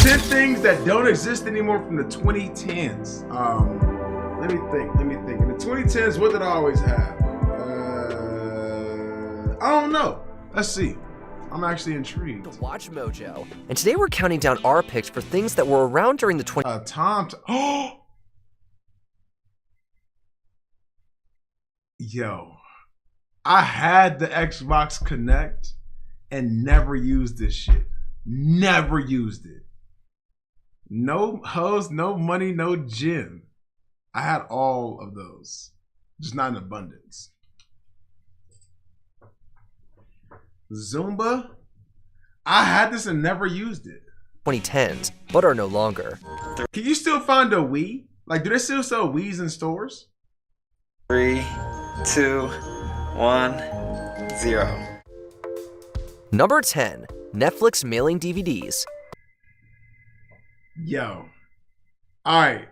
10 things that don't exist anymore from the 2010s. Let me think. In the 2010s, what did I always have? I don't know. Let's see. I'm actually intrigued. Watch Mojo. And today we're counting down our picks for things that were around during the 2010s. Oh! Yo. I had the Xbox Connect and never used this shit. Never used it. No hoes, no money, no gym. I had all of those, just not in abundance. Zumba, I had this and never used it. 2010s, but are no longer. Can you still find a Wii? Like, do they still sell Wiis in stores? 3, 2, 1, 0. Number 10, Netflix mailing DVDs. Yo. All right.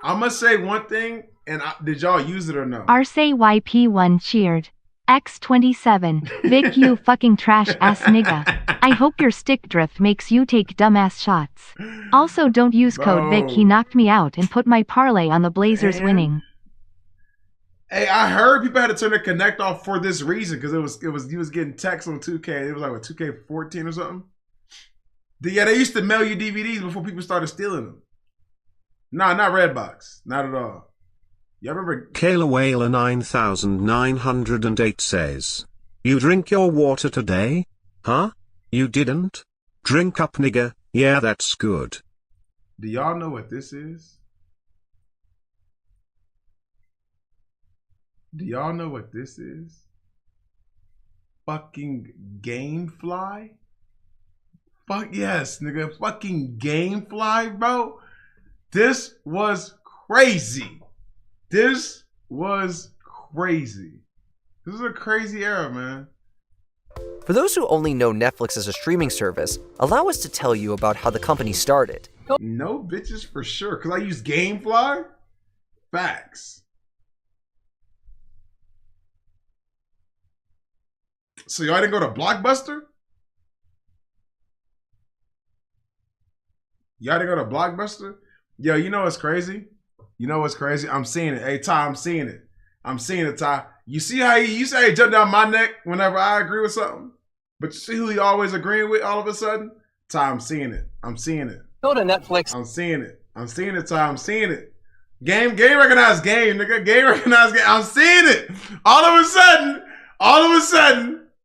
I'm going to say one thing, and did y'all use it or no? Arce YP1 cheered. X27. Vic, you fucking trash ass nigga. I hope your stick drift makes you take dumbass shots. Also, don't use code Vic. He knocked me out and put my parlay on the Blazers winning. Hey, I heard people had to turn the Connect off for this reason because he was getting texts on 2K. It was like what, 2K14 or something. Yeah, they used to mail you DVDs before people started stealing them. Nah, not Redbox, not at all. Y'all remember? Kayla Whaler 9908 says, "You drink your water today? Huh? You didn't? Drink up, nigga. Yeah, that's good." Do y'all know what this is? Do y'all know what this is? Fucking Gamefly? Fuck yes, nigga. Fucking Gamefly, bro. This was crazy. This was crazy. This is a crazy era, man. For those who only know Netflix as a streaming service, allow us to tell you about how the company started. No bitches for sure, because I use Gamefly. Facts. So y'all didn't go to Blockbuster? Y'all didn't go to Blockbuster? Yo, you know what's crazy? You know what's crazy? I'm seeing it. Hey, Ty, I'm seeing it. I'm seeing it, Ty. You see how he jumped down my neck whenever I agree with something? But you see who he always agreeing with all of a sudden? Ty, I'm seeing it. I'm seeing it. Go to Netflix. I'm seeing it. I'm seeing it, Ty. I'm seeing it. Game recognized game, nigga. Game recognized game. I'm seeing it. All of a sudden.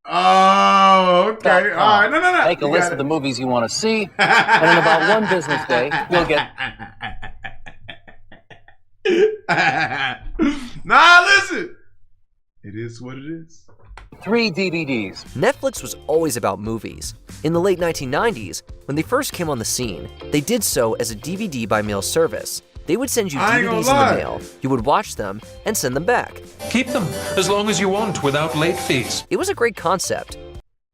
Oh, okay. All right. No. Make a list of the movies you want to see, and in about one business day, you'll get... Nah, listen. It is what it is. 3 DVDs. Netflix was always about movies. In the late 1990s, when they first came on the scene, they did so as a DVD by mail service. They would send you DVDs in the mail, you would watch them, and send them back. Keep them as long as you want without late fees. It was a great concept.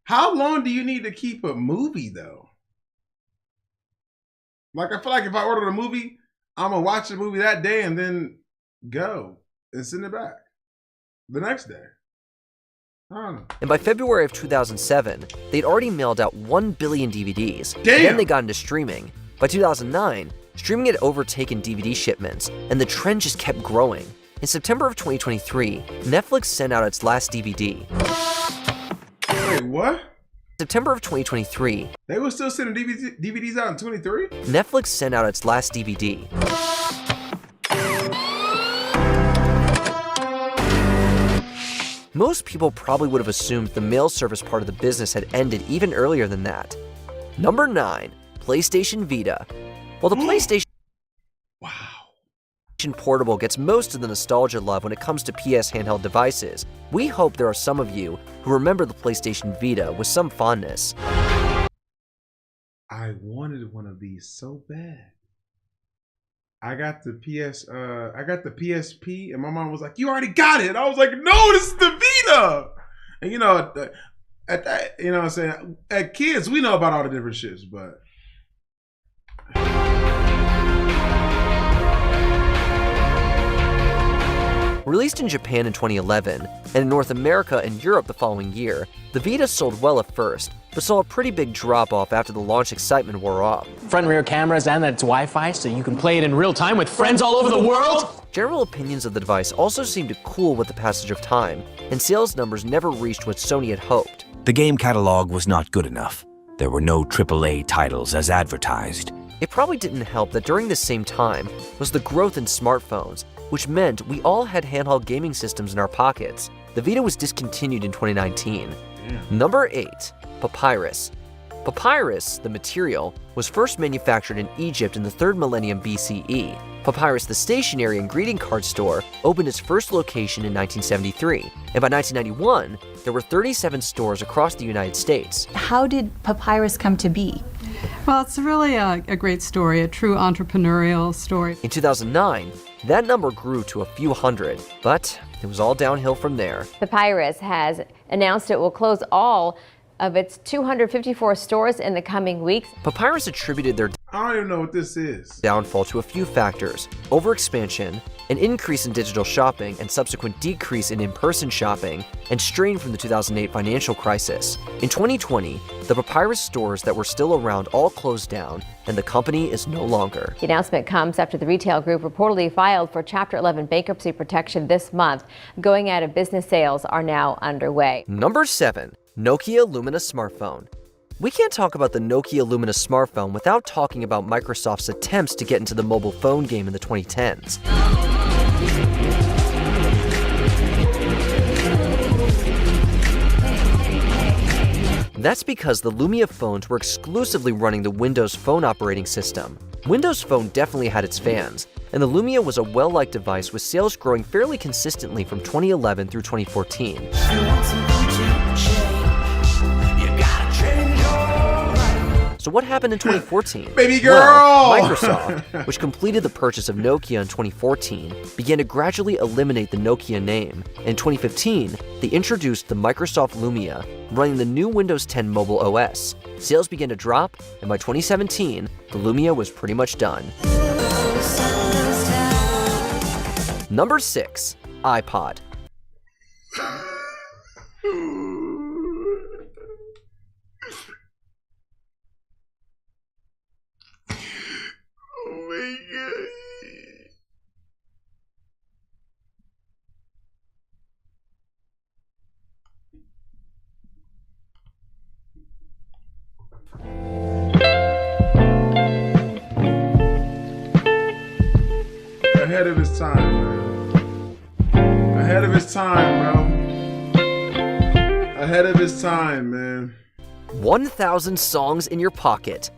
How long do you need to keep a movie, though? Like, I feel like if I ordered a movie, I'm going to watch the movie that day and then go and send it back the next day. I don't know. And by February of 2007, they'd already mailed out 1 billion DVDs. Damn! Then they got into streaming. By 2009, streaming had overtaken DVD shipments, and the trend just kept growing. In September of 2023, Netflix sent out its last DVD. Wait, what? September of 2023. They were still sending DVDs out in 23? Netflix sent out its last DVD. Most people probably would have assumed the mail service part of the business had ended even earlier than that. Number 9, PlayStation Vita. While the PlayStation Portable gets most of the nostalgia love when it comes to PS handheld devices, we hope there are some of you who remember the PlayStation Vita with some fondness. I wanted one of these so bad. I got the PSP, and my mom was like, "You already got it." I was like, "No, this is the Vita." And you know, at that, you know what I'm saying? At kids, we know about all the different shits, but Released in Japan in 2011, and in North America and Europe the following year, the Vita sold well at first, but saw a pretty big drop-off after the launch excitement wore off. Front and rear cameras, and that it's Wi-Fi, so you can play it in real time with friends all over the world? General opinions of the device also seemed to cool with the passage of time, and sales numbers never reached what Sony had hoped. The game catalog was not good enough. There were no AAA titles as advertised. It probably didn't help that during this same time was the growth in smartphones, which meant we all had handheld gaming systems in our pockets. The Vita was discontinued in 2019. Number 8. Papyrus. Papyrus, the material, was first manufactured in Egypt in the 3rd millennium BCE. Papyrus, the stationery and greeting card store, opened its first location in 1973, and by 1991, there were 37 stores across the United States. How did Papyrus come to be? Well, it's really a great story, a true entrepreneurial story. In 2009, that number grew to a few hundred, but it was all downhill from there. Papyrus has announced it will close all of its 254 stores in the coming weeks. Papyrus attributed their I don't even know what this is. downfall to a few factors: overexpansion, an increase in digital shopping and subsequent decrease in in-person shopping, and strain from the 2008 financial crisis. In 2020, the Papyrus stores that were still around all closed down, and the company is no longer. The announcement comes after the retail group reportedly filed for Chapter 11 bankruptcy protection this month. Going out of business sales are now underway. Number 7. Nokia Lumia smartphone. We can't talk about the Nokia Lumia smartphone without talking about Microsoft's attempts to get into the mobile phone game in the 2010s. That's because the Lumia phones were exclusively running the Windows Phone operating system. Windows Phone definitely had its fans, and the Lumia was a well-liked device with sales growing fairly consistently from 2011 through 2014. So what happened in 2014? Baby girl! Well, Microsoft, which completed the purchase of Nokia in 2014, began to gradually eliminate the Nokia name. In 2015, they introduced the Microsoft Lumia, running the new Windows 10 mobile OS. Sales began to drop, and by 2017, the Lumia was pretty much done. Number 6. iPod. Ahead of his time, man. Ahead of his time, bro. Ahead of his time, man. 1,000 songs in your pocket.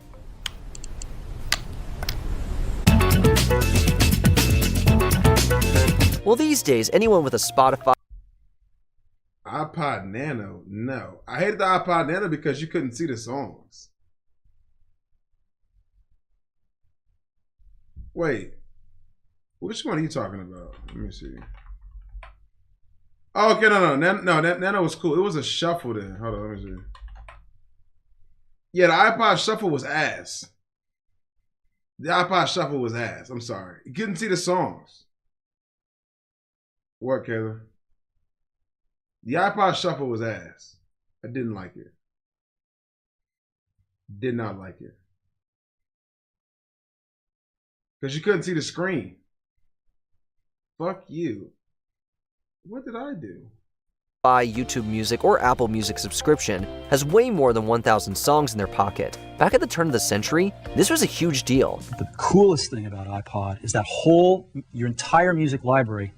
Well, these days, anyone with a Spotify iPod Nano, no. I hated the iPod Nano because you couldn't see the songs. Wait. Which one are you talking about? Let me see. Oh, okay, no, Nano was cool. It was a shuffle then. Hold on, let me see. Yeah, the iPod Shuffle was ass. The iPod Shuffle was ass. I'm sorry. You couldn't see the songs. What, Kayla? The iPod Shuffle was ass. I didn't like it. Did not like it. Because you couldn't see the screen. Fuck you. What did I do? YouTube Music or Apple Music subscription has way more than 1,000 songs in their pocket. Back at the turn of the century, this was a huge deal. The coolest thing about iPod is that your entire music library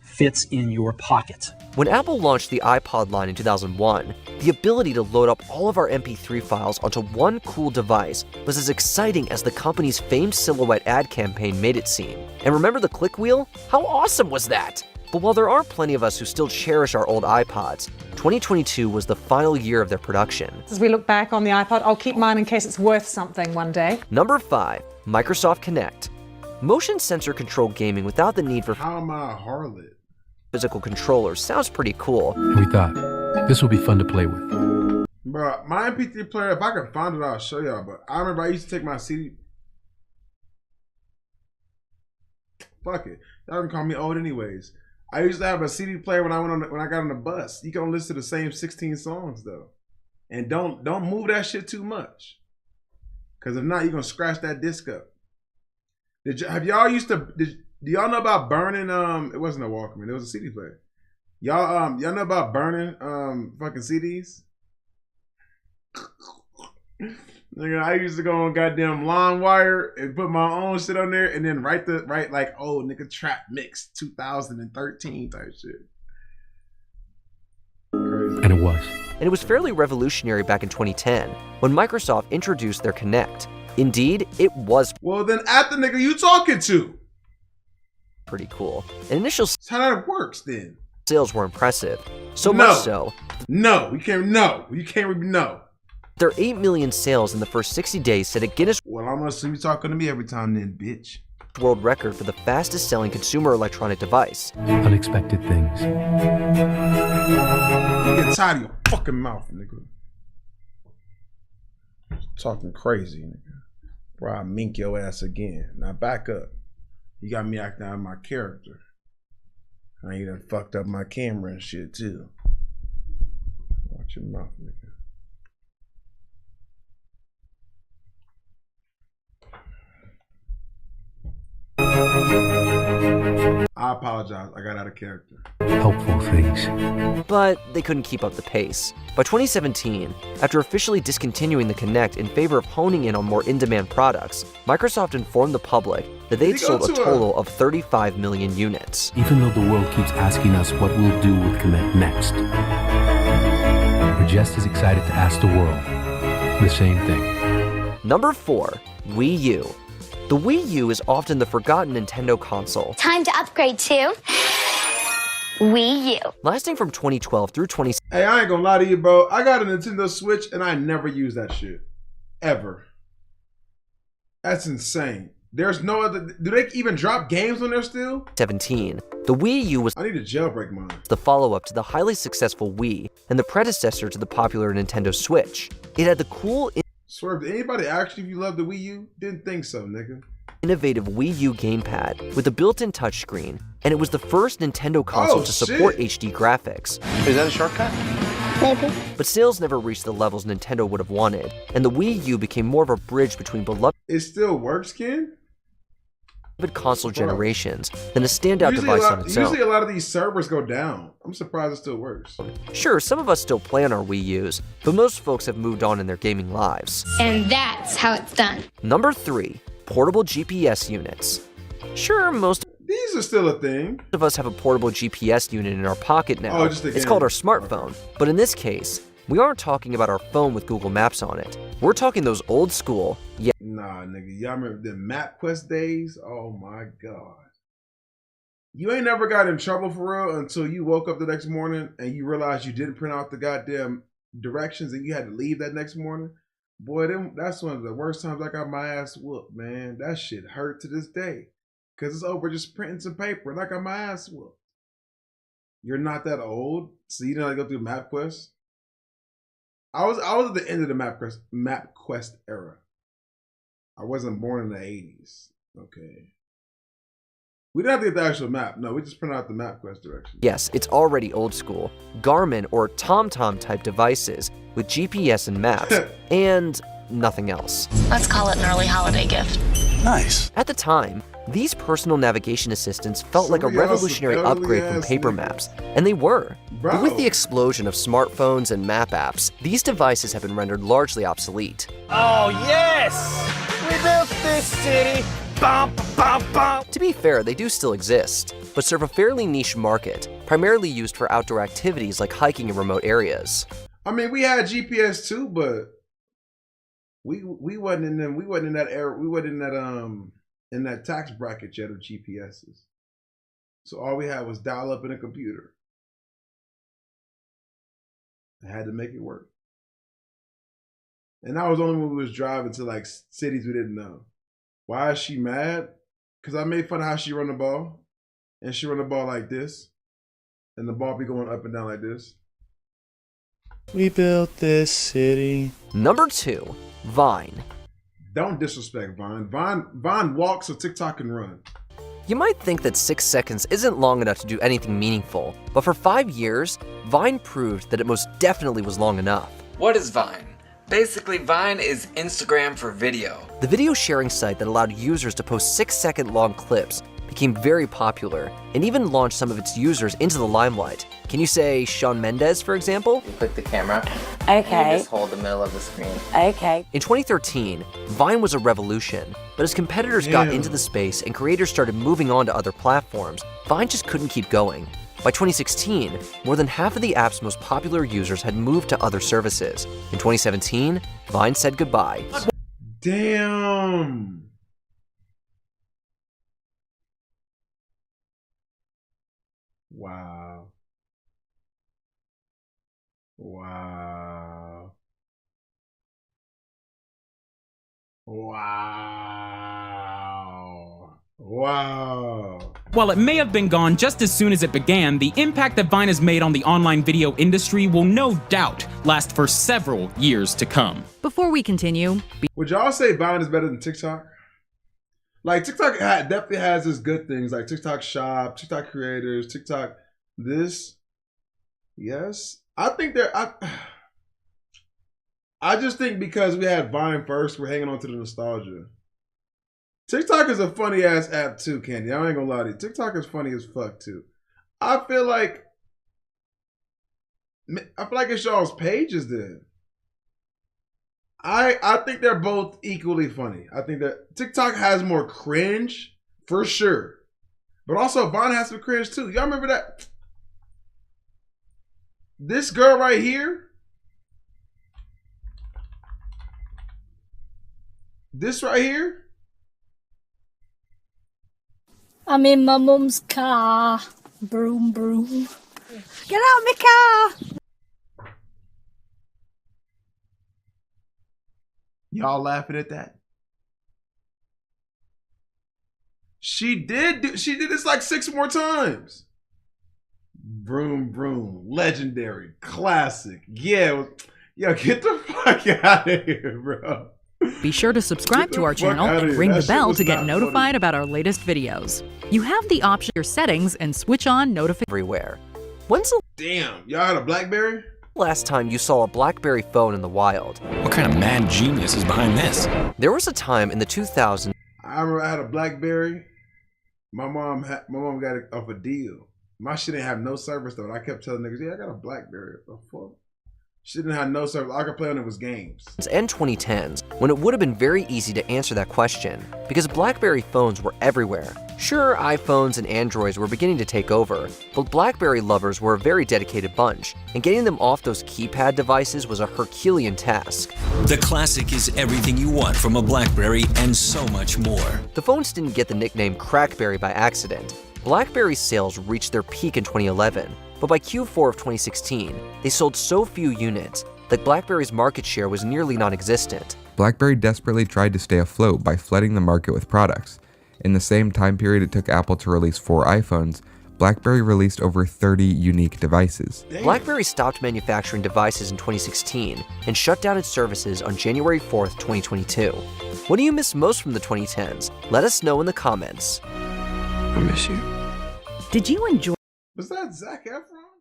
fits in your pocket. When Apple launched the iPod line in 2001, the ability to load up all of our MP3 files onto one cool device was as exciting as the company's famed silhouette ad campaign made it seem. And remember the click wheel? How awesome was that? But while there are plenty of us who still cherish our old iPods, 2022 was the final year of their production. As we look back on the iPod, I'll keep mine in case it's worth something one day. Number 5. Microsoft Kinect. Motion sensor controlled gaming without the need for How am I a harlot? Physical controllers sounds pretty cool. And we thought, this will be fun to play with. Bro, my MP3 player, if I could find it, I'll show y'all. But I remember I used to take my CD. Fuck it. Y'all can call me old anyways. I used to have a CD player when I got on the bus. You can only listen to the same 16 songs though, and don't move that shit too much, because if not, you're gonna scratch that disc up. Do y'all know about burning? It wasn't a Walkman. It was a CD player. Y'all know about burning fucking CDs? Nigga, I used to go on goddamn LimeWire and put my own shit on there and then write like, oh nigga, trap mix 2013 type shit. Crazy. And it was. And it was fairly revolutionary back in 2010 when Microsoft introduced their Kinect. Indeed, it was. Well, then at the nigga you talking to. Pretty cool. And initial That's how that works then. Sales were impressive. So much so. No, you can't know. Their 8 million sales in the first 60 days set a Guinness Well, I'm gonna assume you're talking to me every time then, bitch. World Record for the fastest selling consumer electronic device. Unexpected things. You get tired of your fucking mouth, nigga. Talking crazy, nigga. Bro, I mink your ass again. Now back up. You got me acting out of my character. I ain't done fucked up my camera and shit too. Watch your mouth, nigga. I apologize. I got out of character. Helpful things. But they couldn't keep up the pace. By 2017, after officially discontinuing the Kinect in favor of honing in on more in-demand products, Microsoft informed the public that they'd sold a total of 35 million units. Even though the world keeps asking us what we'll do with Kinect next, we're just as excited to ask the world the same thing. Number 4, Wii U. The Wii U is often the forgotten Nintendo console. Time to upgrade to Wii U. Lasting from 2012 through 2016. Hey, I ain't gonna lie to you, bro. I got a Nintendo Switch and I never use that shit. Ever. That's insane. There's no other. Do they even drop games on there still? 17. The Wii U was I need to jailbreak mine. The follow-up to the highly successful Wii and the predecessor to the popular Nintendo Switch. It had the cool Swerve, did anybody ask you if you love the Wii U? Didn't think so, nigga. Innovative Wii U gamepad with a built-in touchscreen, and it was the first Nintendo console to support HD graphics. Is that a shortcut? Maybe. But sales never reached the levels Nintendo would have wanted, and the Wii U became more of a bridge between beloved It still works, Ken? console generations than a standout device on its own. Usually a lot of these servers go down. I'm surprised it still works. Sure, some of us still play on our Wii U's, but most folks have moved on in their gaming lives. And that's how it's done. Number 3, portable GPS units. Sure, most These are still a thing. of us have a portable GPS unit in our pocket now. Oh, just a it's game. called our smartphone. But in this case, we aren't talking about our phone with Google Maps on it. We're talking those old school, Nah, nigga. Y'all remember the MapQuest days? Oh my God. You ain't never got in trouble for real until you woke up the next morning and you realized you didn't print out the goddamn directions and you had to leave that next morning. Boy, that's one of the worst times I got my ass whooped, man. That shit hurt to this day. Cause it's over just printing some paper and I got my ass whooped. You're not that old, so you didn't go through MapQuest. I was at the end of the MapQuest era. I wasn't born in the 80s. Okay. We didn't have to get the actual map. No, we just print out the MapQuest directions. yes, it's already old school, Garmin or TomTom type devices with GPS and maps, and nothing else. Let's call it an early holiday gift. Nice. At the time, these personal navigation assistants felt like a Somebody else revolutionary is upgrade from elderly-ass paper nigga. maps, and they were. Bro. But with the explosion of smartphones and map apps, these devices have been rendered largely obsolete. Oh, yes! We built this city. Bum, bum, bum. To be fair, they do still exist, but serve a fairly niche market, primarily used for outdoor activities like hiking in remote areas. I mean, we had GPS too, but we wasn't in them. We wasn't in that era. We wasn't in that tax bracket yet of GPSs. So all we had was dial up in a computer. I had to make it work. And that was only when we was driving to like cities we didn't know. Why is she mad? Because I made fun of how she run the ball. And she run the ball like this. And the ball be going up and down like this. We built this city. Number 2, Vine. Don't disrespect Vine. Vine walks so TikTok can run. You might think that 6 seconds isn't long enough to do anything meaningful, but for 5 years, Vine proved that it most definitely was long enough. What is Vine? Basically, Vine is Instagram for video. The video sharing site that allowed users to post 6-second long clips became very popular and even launched some of its users into the limelight. Can you say Shawn Mendes, for example? You click the camera. Okay. You just hold the middle of the screen. Okay. In 2013, Vine was a revolution, but as competitors got into the space and creators started moving on to other platforms, Vine just couldn't keep going. By 2016, more than half of the app's most popular users had moved to other services. In 2017, Vine said goodbye. Damn. Wow. Wow. Wow. Wow. While it may have been gone just as soon as it began, the impact that Vine has made on the online video industry will no doubt last for several years to come. Before we continue, would y'all say Vine is better than TikTok? Like, TikTok definitely has its good things, like TikTok Shop, TikTok Creators, TikTok this. Yes. I think I just think because we had Vine first, we're hanging on to the nostalgia. TikTok is a funny ass app too, Candy. I ain't gonna lie to you. TikTok is funny as fuck too. I feel like it's y'all's pages then. I think they're both equally funny. I think that TikTok has more cringe, for sure. But also Vine has some cringe too. Y'all remember that? This girl right here. This right here. I'm in my mum's car. Broom, broom. Get out of my car! Y'all laughing at that? She did this like 6 more times. Vroom, vroom. Legendary. Classic. Yeah. Yo, get the fuck out of here, bro. Be sure to subscribe to our channel and ring the bell to get notified about our latest videos. You have the option your settings and switch on notifications everywhere. When's the damn, y'all had a BlackBerry? Last time you saw a BlackBerry phone in the wild? What kind of mad genius is behind this? There was a time in the 2000s. I remember I had a BlackBerry. My mom got it off a deal. My shit didn't have no service though. I kept telling niggas, yeah, I got a BlackBerry. What the fuck? She didn't have no service. All I could play on it was games. And 2010s, when it would have been very easy to answer that question, because BlackBerry phones were everywhere. Sure, iPhones and Androids were beginning to take over, but BlackBerry lovers were a very dedicated bunch, and getting them off those keypad devices was a Herculean task. The Classic is everything you want from a BlackBerry and so much more. The phones didn't get the nickname Crackberry by accident. BlackBerry's sales reached their peak in 2011, but by Q4 of 2016, they sold so few units that BlackBerry's market share was nearly non-existent. BlackBerry desperately tried to stay afloat by flooding the market with products. In the same time period it took Apple to release 4 iPhones, BlackBerry released over 30 unique devices. BlackBerry stopped manufacturing devices in 2016 and shut down its services on January 4th, 2022. What do you miss most from the 2010s? Let us know in the comments. I miss you. Did you enjoy? Was that Zac Efron?